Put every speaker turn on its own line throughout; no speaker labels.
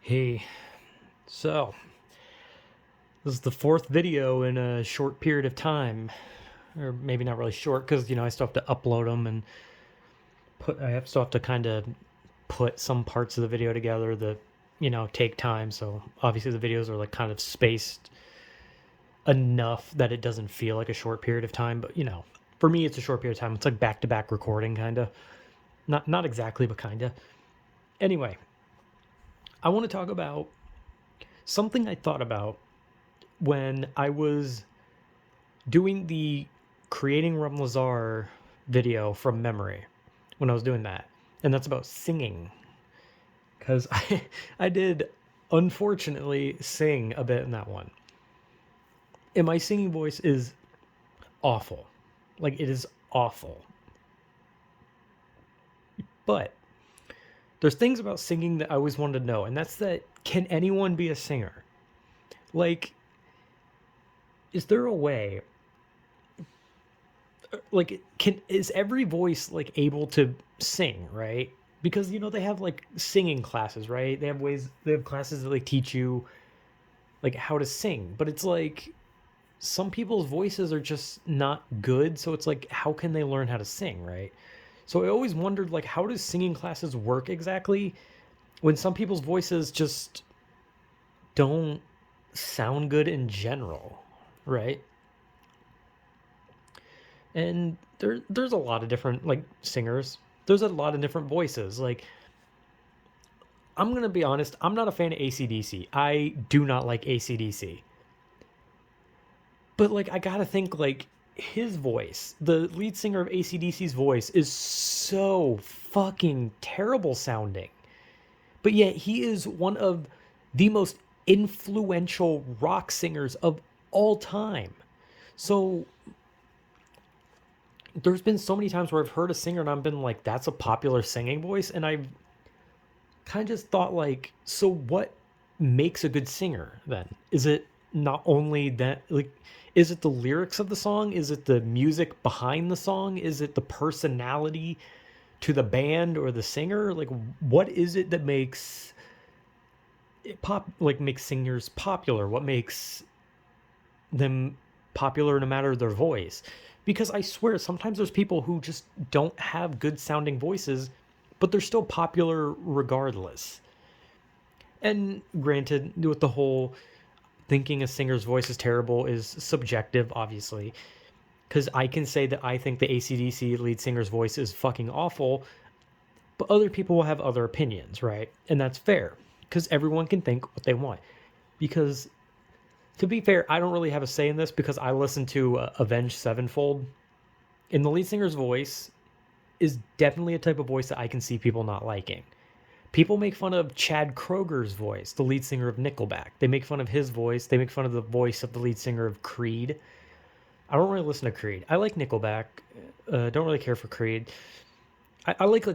Hey, so this is the fourth video in a short period of time, or maybe not really short because I still have to upload them and still have to kind of put some parts of the video together that take time. So obviously the videos are like kind of spaced enough that it doesn't feel like a short period of time. But for me it's a short period of time. It's like back to back recording, kind of. Not exactly, but kind of. Anyway, I want to talk about something I thought about when I was doing the creating Rum Lazar video from memory when I was doing that. And that's about singing. Because I did, unfortunately, sing a bit in that one. And my singing voice is awful. Like, it is awful. But there's things about singing that I always wanted to know. And that's that, can anyone be a singer? Like, is there a way like can is every voice like able to sing, right? Because they have like singing classes, right? They have classes that like teach you like how to sing, but it's like some people's voices are just not good, so it's like how can they learn how to sing, right? So I always wondered like how does singing classes work exactly when some people's voices just don't sound good in general, right? And there's a lot of different like singers. There's a lot of different voices. Like I'm gonna be honest, I'm not a fan of ACDC. I do not like ACDC. But like I gotta think like his voice, the lead singer of ACDC's voice, is so fucking terrible sounding. But yet he is one of the most influential rock singers of all time. So there's been so many times where I've heard a singer and I've been like, that's a popular singing voice. And I've kind of just thought, like, so what makes a good singer then? Is it not only that, like, is it the lyrics of the song? Is it the music behind the song? Is it the personality to the band or the singer? Like, what is it that makes it makes singers popular? What makes them popular no matter their voice? Because I swear sometimes there's people who just don't have good sounding voices, but they're still popular regardless. And granted, with the whole thinking a singer's voice is terrible is subjective, obviously, because I can say that I think the ACDC lead singer's voice is fucking awful, but other people will have other opinions, right? And that's fair, because everyone can think what they want. Because to be fair, I don't really have a say in this because I listen to Avenged Sevenfold, and the lead singer's voice is definitely a type of voice that I can see people not liking. People make fun of Chad Kroger's voice, the lead singer of Nickelback. They make fun of his voice. They make fun of the voice of the lead singer of Creed. I don't really listen to Creed. I like Nickelback. Don't really care for Creed. I like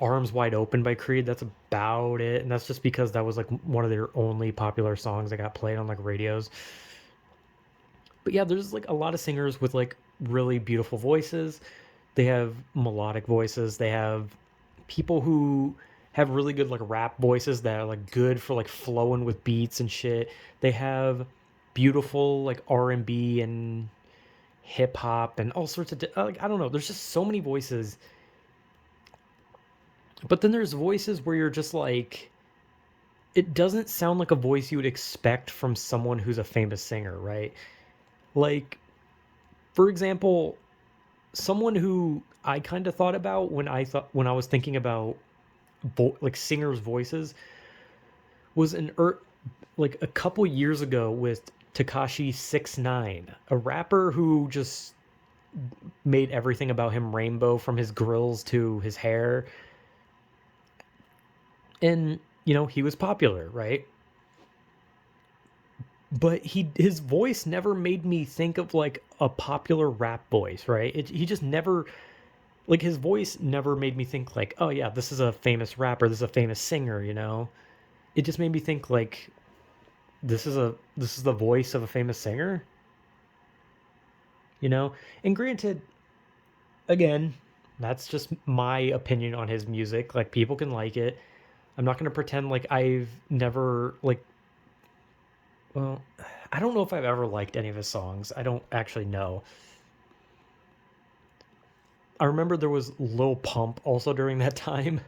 Arms Wide Open by Creed. That's about it, and that's just because that was like one of their only popular songs that got played on like radios. But yeah, there's like a lot of singers with like really beautiful voices. They have melodic voices. They have people who have really good like rap voices that are like good for like flowing with beats and shit. They have beautiful like R&B and hip hop and all sorts of like I don't know. There's just so many voices. But then there's voices where you're just like it doesn't sound like a voice you would expect from someone who's a famous singer, right? Like for example, someone who I kind of thought about when I was thinking about like singers' voices was like a couple years ago with Takashi 69, a rapper who just made everything about him rainbow from his grills to his hair. And he was popular, right? But his voice never made me think of like a popular rap voice, right? He just never like his voice never made me think like, oh yeah, this is a famous rapper, this is a famous singer. It just made me think like this is the voice of a famous singer. And granted, again, that's just my opinion on his music. Like people can like it. I'm not going to pretend like I've never like well, I don't know if I've ever liked any of his songs. I don't actually know. I remember there was Lil Pump also during that time.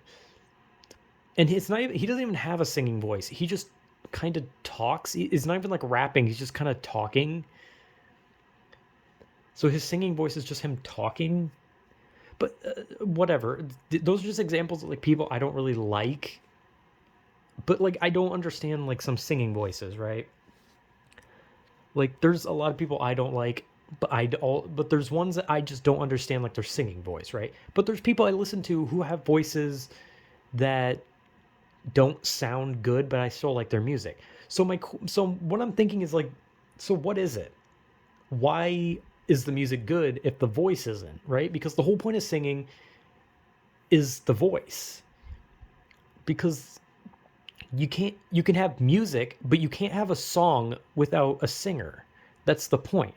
And it's not even, he doesn't even have a singing voice. He just kind of talks. It's not even like rapping. He's just kind of talking. So his singing voice is just him talking. But whatever. Those are just examples of like people I don't really like. But like I don't understand like some singing voices, right? Like there's a lot of people I don't like, but there's ones that I just don't understand like their singing voice, right? But there's people I listen to who have voices that don't sound good, but I still like their music. So what I'm thinking is like, so what is it? Why is the music good if the voice isn't, right? Because the whole point of singing is the voice. Because you can have music, but you can't have a song without a singer. That's the point.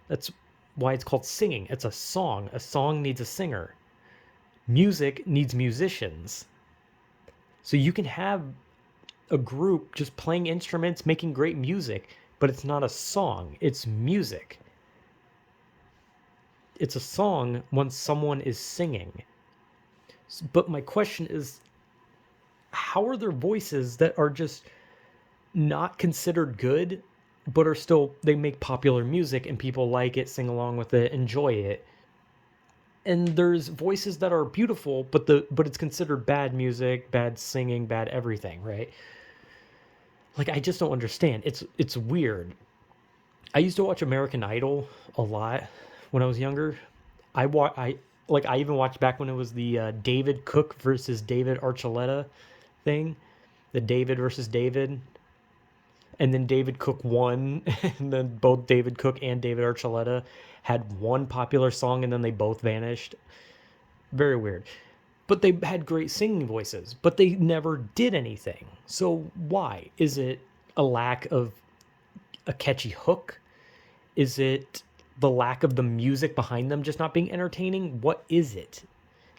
That's why it's called singing. It's a song. A song needs a singer. Music needs musicians. So you can have a group just playing instruments, making great music, but it's not a song, it's music. It's a song when someone is singing. But my question is, how are there voices that are just not considered good, but are still, they make popular music and people like it, sing along with it, enjoy it? And there's voices that are beautiful, but it's considered bad music, bad singing, bad everything, right? Like I just don't understand. It's weird. I used to watch American Idol a lot when I was younger. I even watched back when it was the David Cook versus David Archuleta thing, the David versus David, and then David Cook won, and then both David Cook and David Archuleta had one popular song, and then they both vanished. Very weird. But they had great singing voices, but they never did anything. So why? Is it a lack of a catchy hook? Is it the lack of the music behind them just not being entertaining? What is it?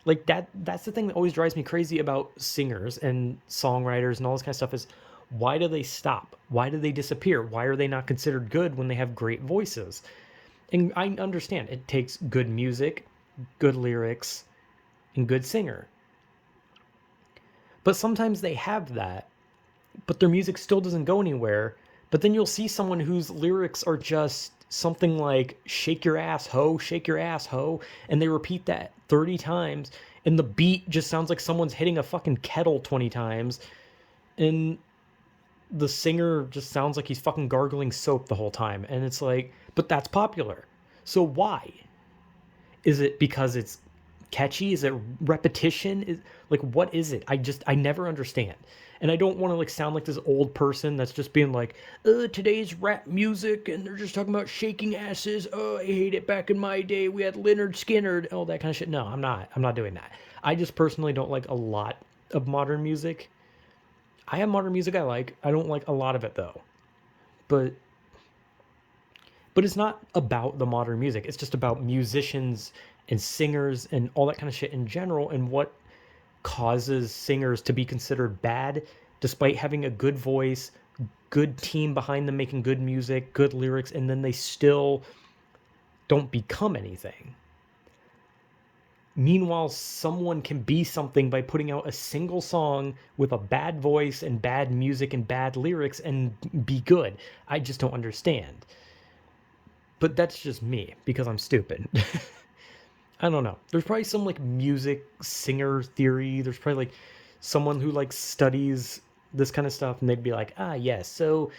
Like that's the thing that always drives me crazy about singers and songwriters and all this kind of stuff is why do they stop? Why do they disappear? Why are they not considered good when they have great voices? And I understand it takes good music, good lyrics, and good singer. But sometimes they have that, but their music still doesn't go anywhere. But then you'll see someone whose lyrics are just something like shake your ass ho, shake your ass ho, and they repeat that 30 times and the beat just sounds like someone's hitting a fucking kettle 20 times and the singer just sounds like he's fucking gargling soap the whole time and it's like, but that's popular. So why? Is it because it's catchy? Is it repetition? Is like what is it? I never understand. And I don't want to like sound like this old person that's just being like, today's rap music and they're just talking about shaking asses. Oh, I hate it. Back in my day, we had Leonard Skinner, all that kind of shit. No, I'm not. I'm not doing that. I just personally don't like a lot of modern music. I have modern music I like. I don't like a lot of it though. But it's not about the modern music. It's just about musicians and singers and all that kind of shit in general and what causes singers to be considered bad despite having a good voice, good team behind them making good music, good lyrics, and then they still don't become anything. Meanwhile, someone can be something by putting out a single song with a bad voice and bad music and bad lyrics and be good. I just don't understand. But that's just me because I'm stupid. I don't know. There's probably some like music singer theory. There's probably like someone who like studies this kind of stuff and they'd be like, ah, yes. So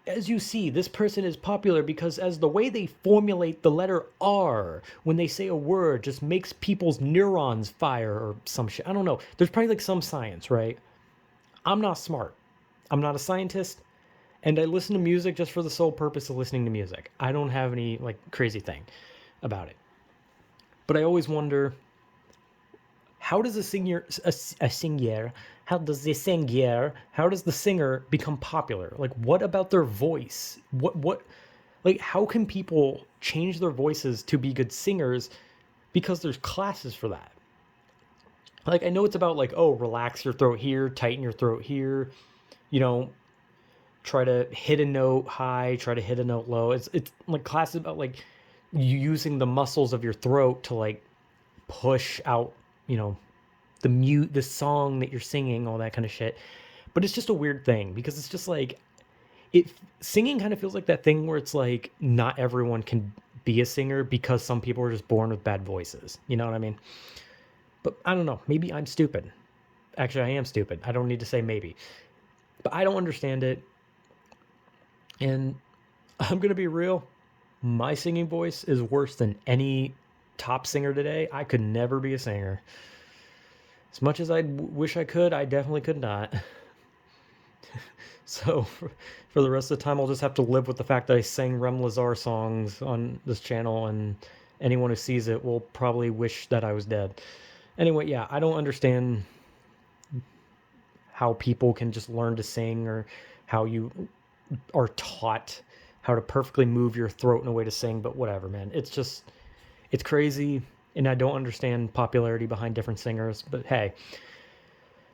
as you see, this person is popular because as the way they formulate the letter R when they say a word just makes people's neurons fire or some shit. I don't know. There's probably like some science, right? I'm not smart. I'm not a scientist. And I listen to music just for the sole purpose of listening to music. I don't have any like crazy thing about it. But I always wonder, how does a singer, how does the singer become popular? Like, what about their voice? Like, how can people change their voices to be good singers? Because there's classes for that. Like, I know it's about like, oh, relax your throat here, tighten your throat here, you know, try to hit a note high, try to hit a note low. It's like class about like you using the muscles of your throat to like push out, you know, the song that you're singing, all that kind of shit. But it's just a weird thing because it's just like it singing kind of feels like that thing where it's like not everyone can be a singer because some people are just born with bad voices. You know what I mean? But I don't know. Maybe I'm stupid. Actually, I am stupid. I don't need to say maybe. But I don't understand it. And I'm going to be real. My singing voice is worse than any top singer today. I could never be a singer. As much as I wish I could, I definitely could not. So for the rest of the time, I'll just have to live with the fact that I sang Rem Lazar songs on this channel, and anyone who sees it will probably wish that I was dead. Anyway, yeah, I don't understand how people can just learn to sing or how you are taught how to perfectly move your throat in a way to sing, but whatever, man. It's crazy, and I don't understand popularity behind different singers, but hey,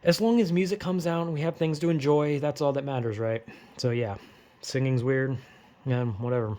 as long as music comes out and we have things to enjoy, that's all that matters, right? So yeah, singing's weird, yeah, whatever.